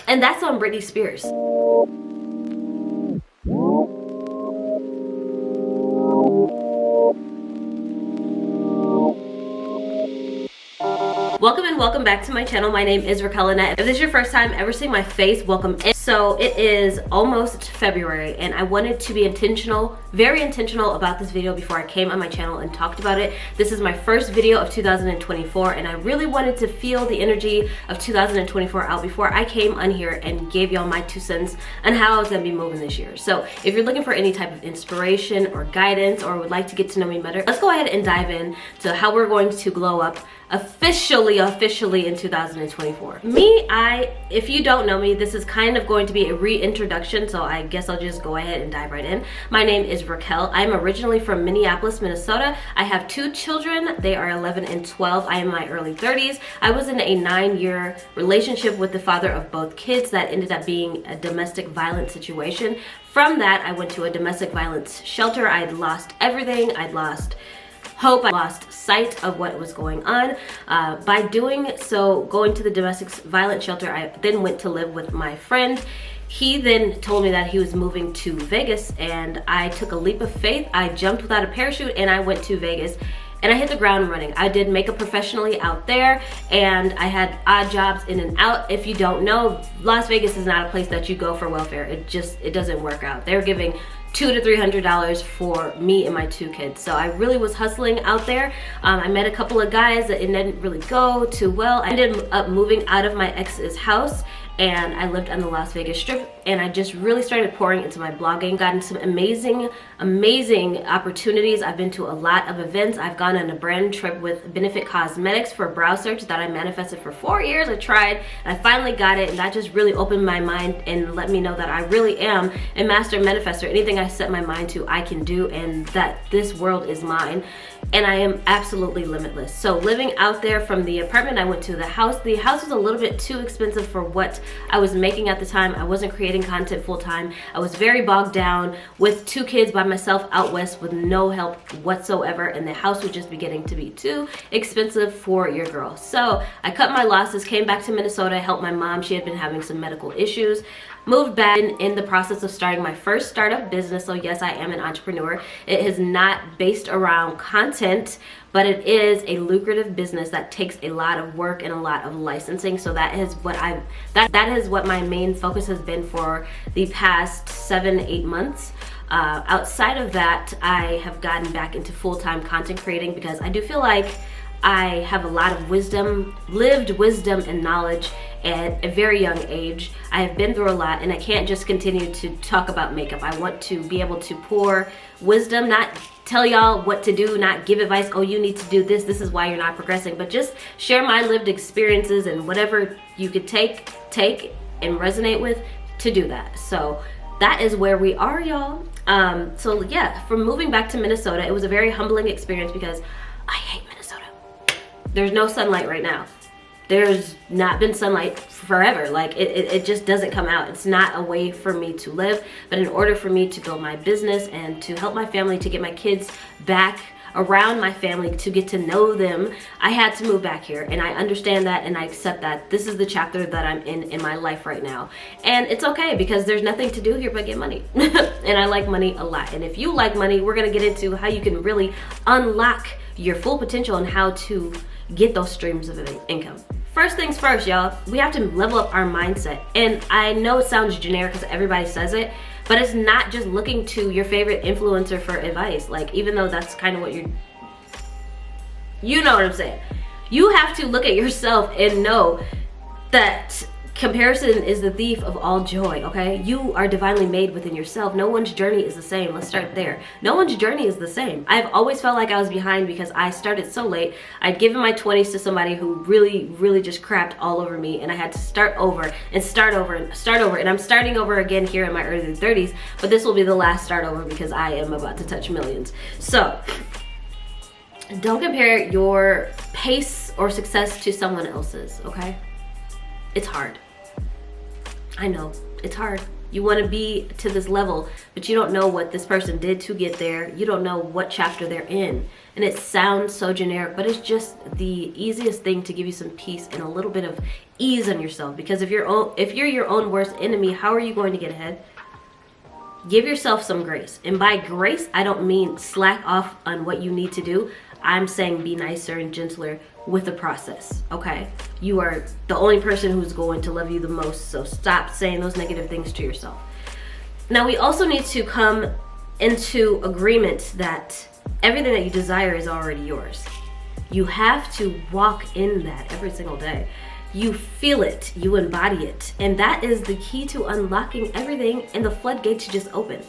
And that's on Britney Spears. Welcome and welcome back to my channel. My name is Raquelle Lynnette. If this is your first time ever seeing my face, welcome in. So it is almost February and I wanted to be intentional, very intentional about this video before I came on my channel and talked about it. This is my first video of 2024 and I really wanted to feel the energy of 2024 out before I came on here and gave y'all my 2 cents on how I was gonna be moving this year. So if you're looking for any type of inspiration or guidance or would like to get to know me better, let's go ahead and dive in to how we're going to glow up officially in 2024. If you don't know me, this is kind of going to be a reintroduction, so I guess I'll just go ahead and dive right in. My name is Raquel. I'm originally from Minneapolis, Minnesota. I have 2 children. They are 11 and 12. I am in my early 30s. I was in a 9-year relationship with the father of both kids that ended up being a domestic violence situation. From that, I went to a domestic violence shelter. I'd lost everything. I'd lost hope. I lost sight of what was going on. By doing so, going to the domestic violence shelter, I then went to live with my friend. He then told me that he was moving to Vegas and I took a leap of faith. I jumped without a parachute and I went to Vegas and I hit the ground running. I did makeup professionally out there and I had odd jobs in and out. If you don't know, Las Vegas is not a place that you go for welfare. It doesn't work out. They're giving $200 to $300 for me and my 2 kids. So I really was hustling out there. I met a couple of guys that it didn't really go too well. I ended up moving out of my ex's house and I lived on the Las Vegas Strip and I just really started pouring into my blogging, gotten some amazing opportunities. I've been to a lot of events. I've gone on a brand trip with Benefit Cosmetics for brow search that I manifested for 4 years. I tried and I finally got it and that just really opened my mind and let me know that I really am a master manifestor. Anything I set my mind to, I can do, and that this world is mine and I am absolutely limitless. So living out there, from the apartment I went to the house was a little bit too expensive for what I was making at the time. I wasn't creating content full time. I was very bogged down with 2 kids by myself out west with no help whatsoever, and the house was just beginning to be too expensive for your girl. So I cut my losses, came back to Minnesota, helped my mom. She had been having some medical issues. Moved back in the process of starting my first startup business. So yes, I am an entrepreneur. It is not based around content, but it is a lucrative business that takes a lot of work and a lot of licensing. So that is what my main focus has been for the past 7-8 months. Outside of that, I have gotten back into full-time content creating because I do feel like I have a lot of wisdom, lived wisdom and knowledge at a very young age. I have been through a lot and I can't just continue to talk about makeup. I want to be able to pour wisdom, not tell y'all what to do, not give advice, oh you need to do this, this is why you're not progressing, but just share my lived experiences and whatever you could take and resonate with to do that. So that is where we are, y'all. So yeah, from moving back to Minnesota, it was a very humbling experience because I hate Minnesota. There's no sunlight right now. There's not been sunlight forever. Like it just doesn't come out. It's not a way for me to live. But in order for me to build my business and to help my family, to get my kids back around my family, to get to know them, I had to move back here. And I understand that and I accept that. This is the chapter that I'm in my life right now. And it's okay because there's nothing to do here but get money. And I like money a lot. And if you like money, we're gonna get into how you can really unlock your full potential and how to get those streams of income. First things first, y'all, we have to level up our mindset. And I know it sounds generic because everybody says it, but it's not just looking to your favorite influencer for advice. Like, even though that's kind of what you know what I'm saying. You have to look at yourself and know that comparison is the thief of all joy, okay? You are divinely made within yourself. No one's journey is the same. Let's start there. No one's journey is the same. I've always felt like I was behind because I started so late. I'd given my 20s to somebody who really just crapped all over me, and I had to start over and start over and start over. And I'm starting over again here in my early 30s, but this will be the last start over because I am about to touch millions. So don't compare your pace or success to someone else's, okay? It's hard. I know, it's hard. You want to be to this level, but you don't know what this person did to get there. You don't know what chapter they're in. And it sounds so generic, but it's just the easiest thing to give you some peace and a little bit of ease on yourself. Because if you're your own worst enemy, how are you going to get ahead? Give yourself some grace. And by grace, I don't mean slack off on what you need to do. I'm saying be nicer and gentler with the process, okay? You are the only person who's going to love you the most, so stop saying those negative things to yourself. Now, we also need to come into agreement that everything that you desire is already yours. You have to walk in that every single day. You feel it, you embody it, and that is the key to unlocking everything and the floodgates just open.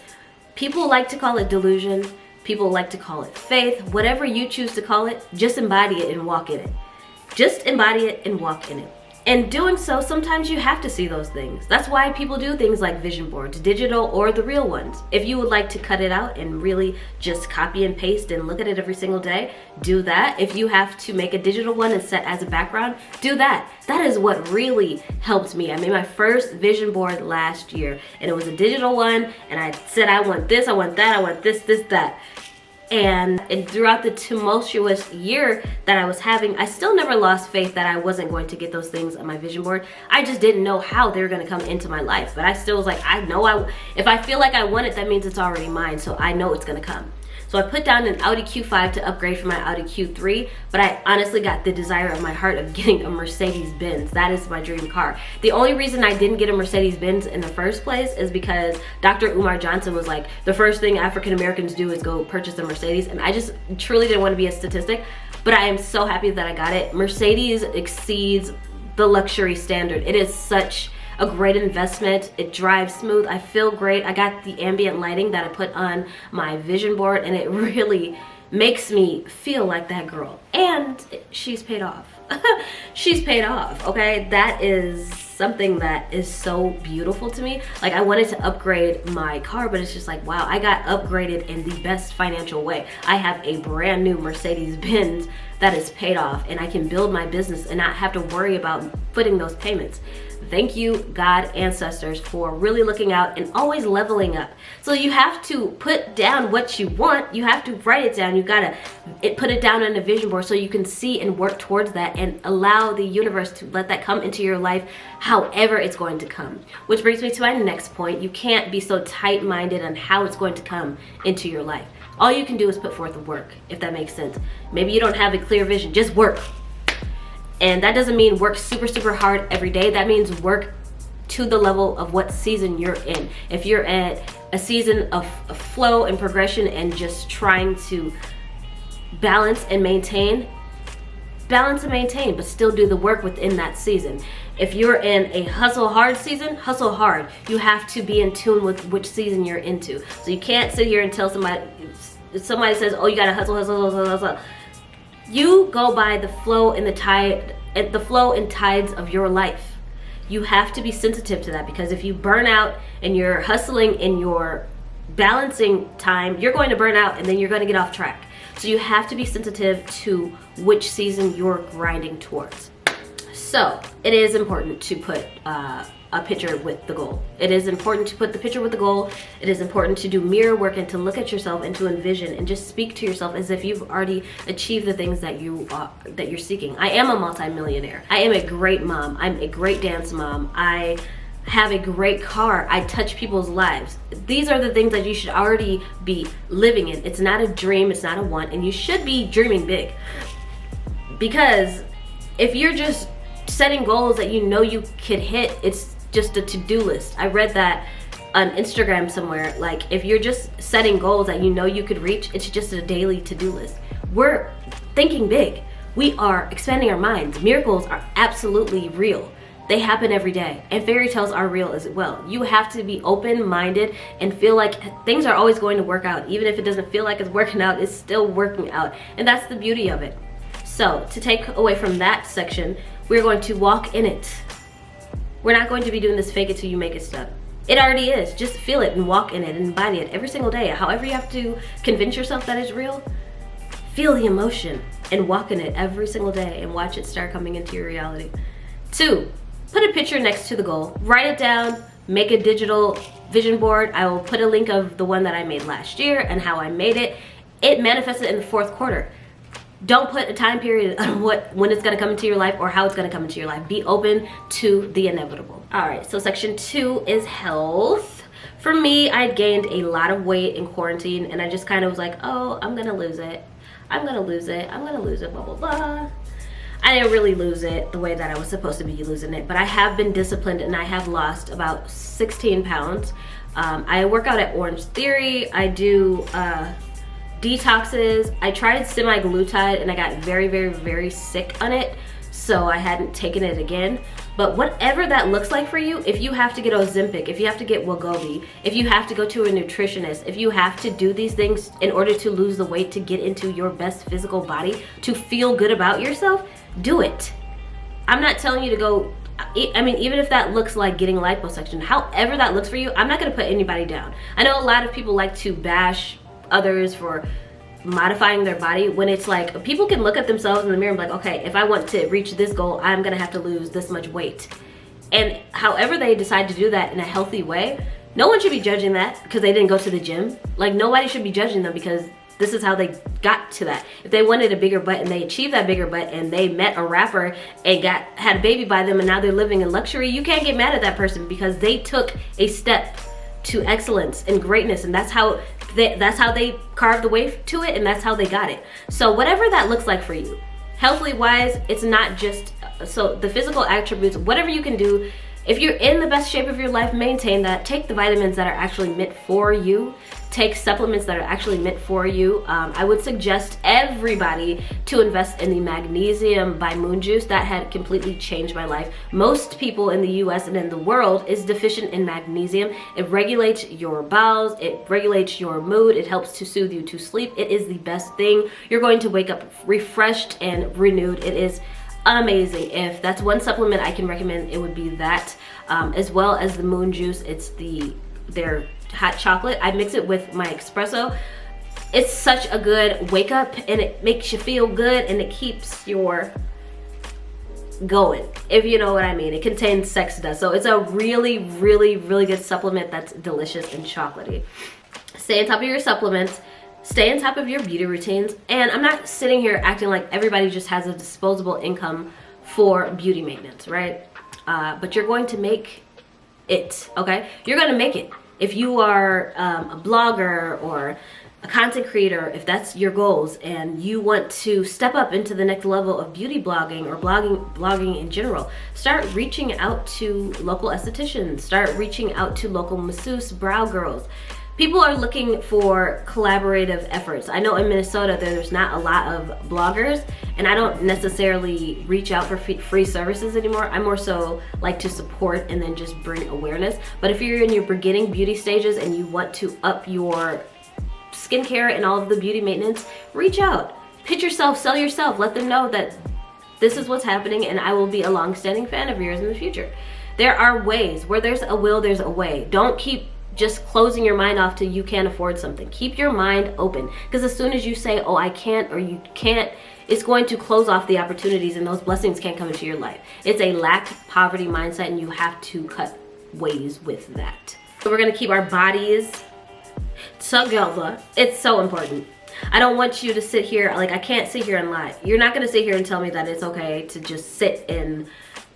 People like to call it delusion. People like to call it faith. Whatever you choose to call it, just embody it and walk in it. Just embody it and walk in it. And doing so, sometimes you have to see those things. That's why people do things like vision boards, digital or the real ones. If you would like to cut it out and really just copy and paste and look at it every single day, do that. If you have to make a digital one and set as a background, do that. That is what really helped me. I made my first vision board last year, and it was a digital one, and I said, I want this, I want that, I want this, that. And throughout the tumultuous year that I was having, I still never lost faith that I wasn't going to get those things on my vision board. I just didn't know how they were going to come into my life. But I still was like, I know if I feel like I want it, that means it's already mine. So I know it's going to come. So I put down an Audi Q5 to upgrade from my Audi Q3, but I honestly got the desire of my heart of getting a Mercedes-Benz. That is my dream car. The only reason I didn't get a Mercedes-Benz in the first place is because Dr. Umar Johnson was like, the first thing African Americans do is go purchase a Mercedes, and I just truly didn't want to be a statistic, but I am so happy that I got it. Mercedes exceeds the luxury standard. It is such a great investment. It drives smooth. I feel great. I got the ambient lighting that I put on my vision board, and it really makes me feel like that girl. And she's paid off. She's paid off, okay? That is something that is so beautiful to me. Like, I wanted to upgrade my car, but it's just like, wow, I got upgraded in the best financial way. I have a brand new Mercedes-Benz that is paid off, and I can build my business and not have to worry about footing those payments. Thank you, God, ancestors, for really looking out and always leveling up. So you have to put down what you want. You have to write it down. You gotta put it down on a vision board so you can see and work towards that and allow the universe to let that come into your life however it's going to come. Which brings me to my next point. You can't be so tight-minded on how it's going to come into your life. All you can do is put forth the work, if that makes sense. Maybe you don't have a clear vision. Just work. And that doesn't mean work super, super hard every day. That means work to the level of what season you're in. If you're at a season of flow and progression and just trying to balance and maintain, but still do the work within that season. If you're in a hustle hard season, hustle hard. You have to be in tune with which season you're into. So you can't sit here and tell somebody says, oh, you gotta hustle. You go by the flow and the flow and tides of your life. You have to be sensitive to that, because if you burn out and you're hustling in your balancing time, you're going to burn out and then you're going to get off track. So you have to be sensitive to which season you're grinding towards. So it is important to put a picture with the goal. It is important to put the picture with the goal. It is important to do mirror work and to look at yourself and to envision and just speak to yourself as if you've already achieved the things that you're seeking. I am a multimillionaire. I am a great mom. I'm a great dance mom. I have a great car. I touch people's lives. These are the things that you should already be living in. It's not a dream, it's not a want, and you should be dreaming big. Because if you're just setting goals that you know you could hit, it's just a to-do list. I read that on Instagram somewhere. Like, if you're just setting goals that you know you could reach, it's just a daily to-do list. We're thinking big. We are expanding our minds. Miracles are absolutely real. They happen every day, and fairy tales are real as well. You have to be open-minded and feel like things are always going to work out. Even if it doesn't feel like it's working out, it's still working out, and that's the beauty of it. So to take away from that section, we're going to walk in it. We're not going to be doing this fake it till you make it stuff. It already is. Just feel it and walk in it and embody it every single day. However you have to convince yourself that it's real, feel the emotion and walk in it every single day and watch it start coming into your reality. 2, put a picture next to the goal. Write it down, make a digital vision board. I will put a link of the one that I made last year and how I made it. It manifested in the 4th quarter. Don't put a time period on when it's gonna come into your life or how it's gonna come into your life. Be open to the inevitable. All right, so section 2 is health. For me, I gained a lot of weight in quarantine, and I just kind of was like, oh, I'm gonna lose it. I'm gonna lose it. I'm gonna lose it, blah, blah, blah. I didn't really lose it the way that I was supposed to be losing it, but I have been disciplined and I have lost about 16 pounds. I work out at Orange Theory. I do detoxes. I tried semi-glutide and I got very, very, very sick on it, so I hadn't taken it again. But whatever that looks like for you, if you have to get Ozempic, if you have to get Wegovy, if you have to go to a nutritionist, if you have to do these things in order to lose the weight, to get into your best physical body, to feel good about yourself, do it. I'm not telling you to go, I mean, even if that looks like getting liposuction, however that looks for you, I'm not gonna put anybody down. I know a lot of people like to bash others for modifying their body, when it's like, people can look at themselves in the mirror and be like, okay, if I want to reach this goal, I'm gonna have to lose this much weight. And however they decide to do that in a healthy way, no one should be judging that because they didn't go to the gym. Like, nobody should be judging them because this is how they got to that. If they wanted a bigger butt and they achieved that bigger butt and they met a rapper and had a baby by them and now they're living in luxury, you can't get mad at that person because they took a step to excellence and greatness, and that's how they carved the way to it, and that's how they got it. So whatever that looks like for you, healthily wise, it's not just, so the physical attributes, whatever you can do, if you're in the best shape of your life, maintain that. Take the vitamins that are actually meant for you. Take supplements that are actually meant for you. I would suggest everybody to invest in the magnesium by Moon Juice. That had completely changed my life. Most people in the US and in the world is deficient in magnesium. It regulates your bowels, it regulates your mood, it helps to soothe you to sleep. It is the best thing. You're going to wake up refreshed and renewed. It is amazing. If that's one supplement I can recommend, it would be that, as well as the Moon Juice. It's their hot chocolate. I mix it with my espresso. It's such a good wake up, and it makes you feel good, and it keeps your going, if you know what I mean. It contains sex dust, so it's a really, really, really good supplement that's delicious and chocolatey. Stay on top of your supplements. Stay on top of your beauty routines. And I'm not sitting here acting like everybody just has a disposable income for beauty maintenance, right? But you're going to make it, okay? You're gonna make it. If you are a blogger or a content creator, if that's your goals and you want to step up into the next level of beauty blogging or blogging in general, start reaching out to local estheticians, start reaching out to local masseuse, brow girls. People are looking for collaborative efforts. I know in Minnesota there's not a lot of bloggers, and I don't necessarily reach out for free services anymore. I more so like to support and then just bring awareness. But if you're in your beginning beauty stages and you want to up your skincare and all of the beauty maintenance, reach out. Pitch yourself, sell yourself, let them know that this is what's happening and I will be a long-standing fan of yours in the future. There are ways. Where there's a will, there's a way. Don't keep just closing your mind off till you can't afford something. Keep your mind open, because as soon as you say, oh, I can't, or you can't, it's going to close off the opportunities and those blessings can't come into your life. It's a lack poverty mindset, and you have to cut ways with that. So we're gonna keep our bodies together. It's so important. I don't want you to sit here, like, I can't sit here and lie. You're not gonna sit here and tell me that it's okay to just sit and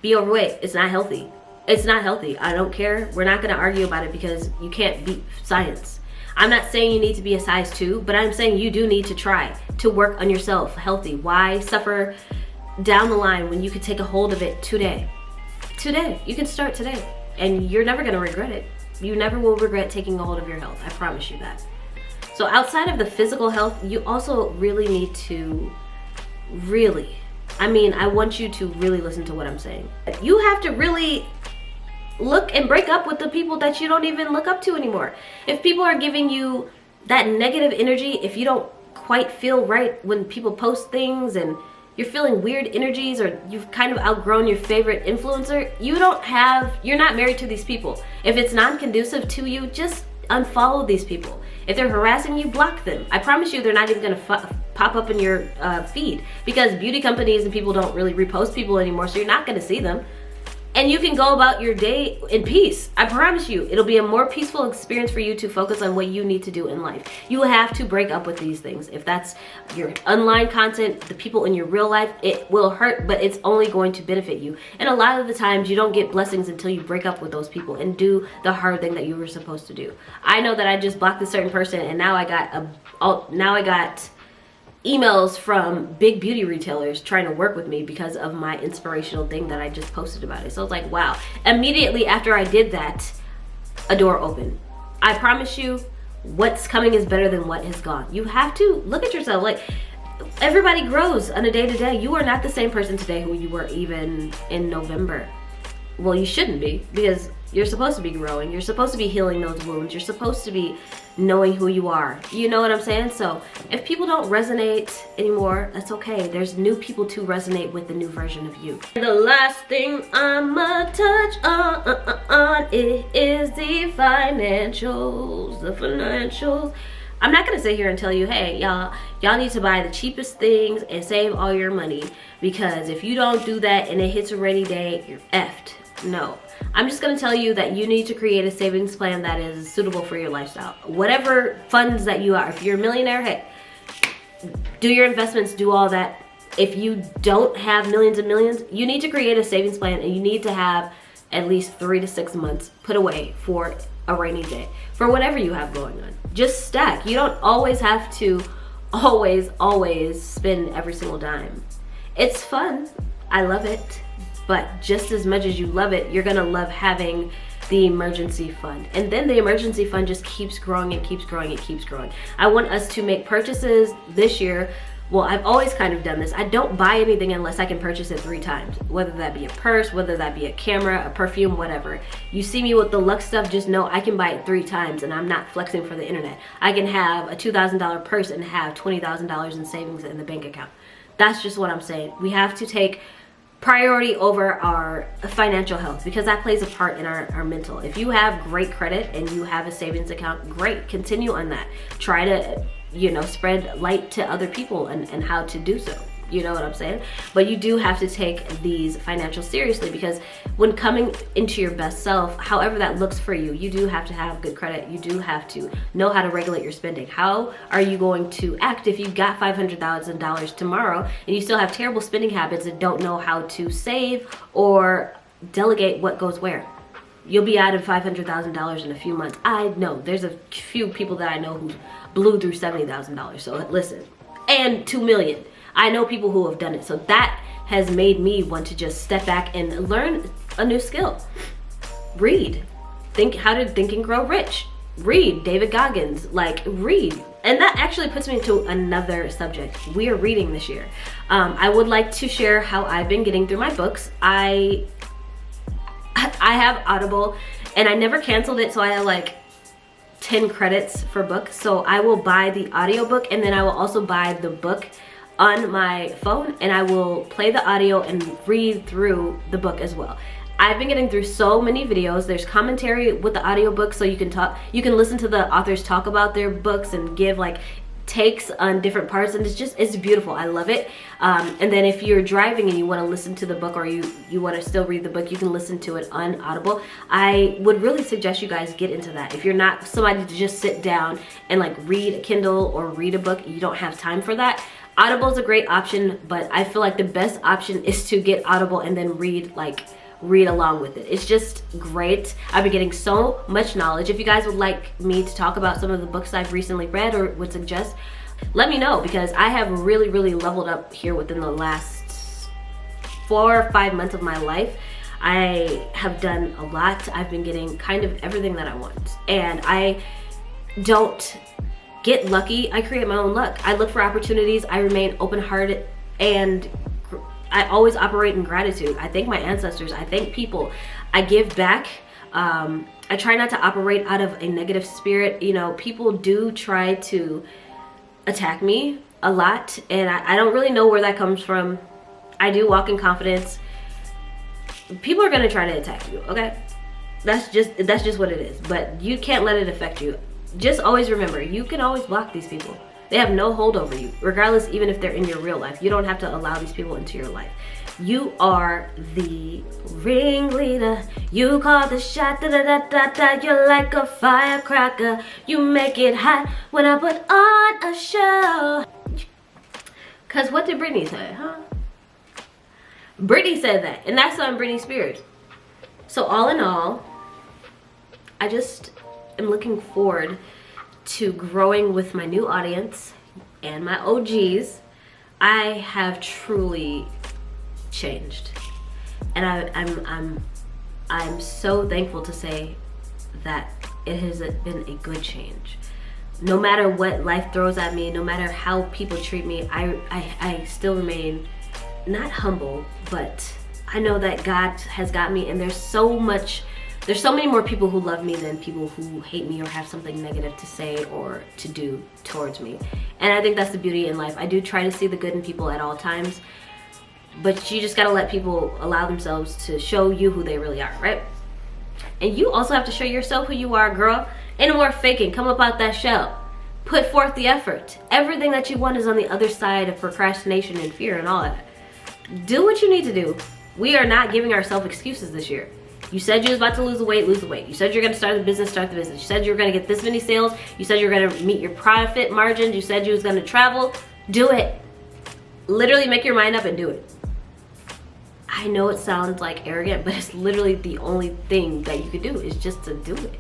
be overweight. It's not healthy. It's not healthy. I don't care. We're not gonna argue about it because you can't beat science. I'm not saying you need to be a size 2, but I'm saying you do need to try to work on yourself healthy. Why suffer down the line when you could take a hold of it today? Today. You can start today, and you're never gonna regret it. You never will regret taking a hold of your health. I promise you that. So outside of the physical health, you also really need to I want you to really listen to what I'm saying. You have to really look and break up with the people that you don't even look up to anymore. If people are giving you that negative energy, if you don't quite feel right when people post things and you're feeling weird energies, or you've kind of outgrown your favorite influencer, you're not married to these people. If it's non-conducive to you, just unfollow these people. If they're harassing you, block them. I promise you they're not even gonna pop up in your feed, because beauty companies and people don't really repost people anymore, so you're not gonna see them. and you can go about your day in peace. I promise you, it'll be a more peaceful experience for you to focus on what you need to do in life. You have to break up with these things. If that's your online content, the people in your real life, it will hurt, but it's only going to benefit you. And a lot of the times you don't get blessings until you break up with those people and do the hard thing that you were supposed to do. I know that I just blocked a certain person, and now I got emails from big beauty retailers trying to work with me because of my inspirational thing that I just posted about it. So it's like, wow. Immediately after I did that, a door opened. I promise you, what's coming is better than what has gone. You have to look at yourself. Like, everybody grows on a day-to-day. You are not the same person today who you were even in November. Well, you shouldn't be, because you're supposed to be growing. You're supposed to be healing those wounds. You're supposed to be knowing who you are. You know what I'm saying? So if people don't resonate anymore, that's okay. There's new people to resonate with the new version of you. The last thing I'ma touch on is the financials. The financials. I'm not gonna sit here and tell you, hey, y'all need to buy the cheapest things and save all your money, because if you don't do that and it hits a rainy day, you're effed. No, I'm just gonna tell you that you need to create a savings plan that is suitable for your lifestyle. Whatever funds that you are, if you're a millionaire, hey, do your investments, do all that. If you don't have millions and millions, you need to create a savings plan, and you need to have at least 3 to 6 months put away for a rainy day, for whatever you have going on. Just stack. You don't always have to always spend every single dime. It's fun. I love it. But just as much as you love it, you're gonna love having the emergency fund. And then the emergency fund just keeps growing and keeps growing and keeps growing. I want us to make purchases this year. Well, I've always kind of done this. I don't buy anything unless I can purchase it 3 times. Whether that be a purse, whether that be a camera, a perfume, whatever. You see me with the luxe stuff, just know I can buy it 3 times, and I'm not flexing for the internet. I can have a $2,000 purse and have $20,000 in savings in the bank account. That's just what I'm saying. We have to take priority over our financial health, because that plays a part in our mental. If you have great credit and you have a savings account, great, continue on that. Try to, you know, spread light to other people and how to do so. You know what I'm saying? But you do have to take these financials seriously, because when coming into your best self, however that looks for you, you do have to have good credit. You do have to know how to regulate your spending. How are you going to act if you got $500,000 tomorrow and you still have terrible spending habits and don't know how to save or delegate what goes where? You'll be out of $500,000 in a few months. I know there's a few people that I know who blew through $70,000. So listen, and $2 million. I know people who have done it. So that has made me want to just step back and learn a new skill. Read. How to Think and Grow Rich. Read David Goggins. Like, read. And that actually puts me into another subject. We are reading this year. I would like to share how I've been getting through my books. I have Audible, and I never canceled it, so I have like 10 credits for books. So I will buy the audiobook, and then I will also buy the book on my phone, and I will play the audio and read through the book as well. I've been getting through so many videos. There's commentary with the audiobook, so you can listen to the authors talk about their books and give like takes on different parts, and it's beautiful. I love it. And then if you're driving and you want to listen to the book, or you want to still read the book, you can listen to it on Audible. I would really suggest you guys get into that. If you're not somebody to just sit down and like read a Kindle or read a book, you don't have time for that, Audible is a great option, but I feel like the best option is to get Audible and then read along with it. It's just great. I've been getting so much knowledge. If you guys would like me to talk about some of the books I've recently read or would suggest, let me know, because I have really leveled up here within the last 4 or 5 months of my life. I have done a lot. I've been getting kind of everything that I want, and I don't get lucky. I create my own luck. I look for opportunities. I remain open-hearted, and I always operate in gratitude. I thank my ancestors. I thank people. I give back. I try not to operate out of a negative spirit. You know, people do try to attack me a lot, and I don't really know where that comes from. I do walk in confidence. People are gonna try to attack you, okay? That's just what it is. But you can't let it affect you. Just always remember, you can always block these people. They have no hold over you, regardless, even if they're in your real life. You don't have to allow these people into your life. You are the ringleader. You call the shot, da da da da da. You're like a firecracker. You make it hot when I put on a show. Cause what did Britney say, huh? Britney said that, and that's on Britney Spears. So all in all, I just am looking forward to growing with my new audience and my OGs. I have truly changed, and I'm so thankful to say that it has been a good change. No matter what life throws at me, no matter how people treat me, I still remain not humble, but I know that God has got me, and there's so many more people who love me than people who hate me or have something negative to say or to do towards me. And I think that's the beauty in life. I do try to see the good in people at all times, but you just gotta let people allow themselves to show you who they really are, right? And you also have to show yourself who you are, girl. Ain't no more faking. Come up out that shell. Put forth the effort. Everything that you want is on the other side of procrastination and fear and all that. Do what you need to do. We are not giving ourselves excuses this year. You said you was about to lose the weight, lose the weight. You said you're gonna start the business. You said you were gonna get this many sales. You said you were gonna meet your profit margins. You said you was gonna travel. Do it. Literally make your mind up and do it. I know it sounds like arrogant, but it's literally the only thing that you could do is just to do it.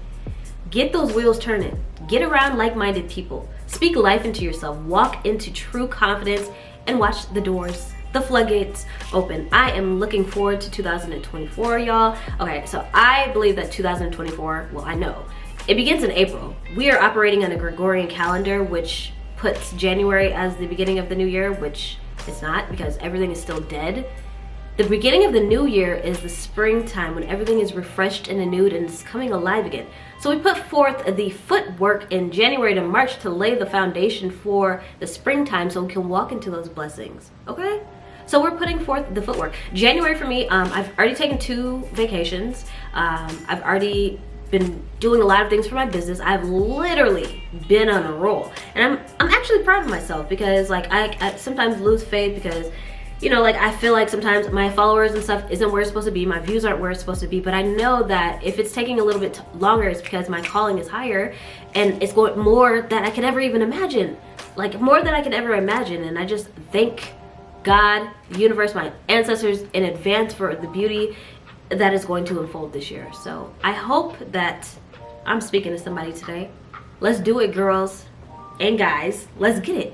Get those wheels turning. Get around like-minded people. Speak life into yourself. Walk into true confidence and watch the doors, the floodgates open. I am looking forward to 2024, y'all. Okay, so I believe that 2024, well, I know, it begins in April. We are operating on a Gregorian calendar, which puts January as the beginning of the new year, which it's not, because everything is still dead. The beginning of the new year is the springtime, when everything is refreshed and renewed and is coming alive again. So we put forth the footwork in January to March to lay the foundation for the springtime so we can walk into those blessings, okay? So we're putting forth the footwork. January for me, I've already taken 2 vacations. I've already been doing a lot of things for my business. I've literally been on a roll. And I'm actually proud of myself, because like I sometimes lose faith because, you know, like I feel like sometimes my followers and stuff isn't where it's supposed to be. My views aren't where it's supposed to be. But I know that if it's taking a little bit longer, it's because my calling is higher and it's going more than I could ever even imagine. Like more than I could ever imagine. And I just thank God, the universe, my ancestors in advance for the beauty that is going to unfold this year. So I hope that I'm speaking to somebody today. Let's do it, girls and guys. Let's get it.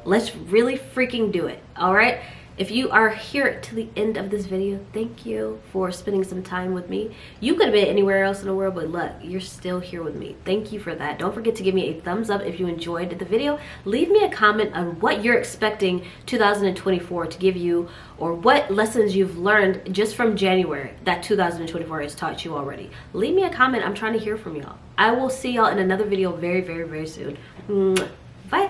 Let's really freaking do it. All right. If you are here to the end of this video, thank you for spending some time with me. You could have been anywhere else in the world, but look, you're still here with me. Thank you for that. Don't forget to give me a thumbs up if you enjoyed the video. Leave me a comment on what you're expecting 2024 to give you, or what lessons you've learned just from January that 2024 has taught you already. Leave me a comment. I'm trying to hear from y'all. I will see y'all in another video very, very, very soon. Bye.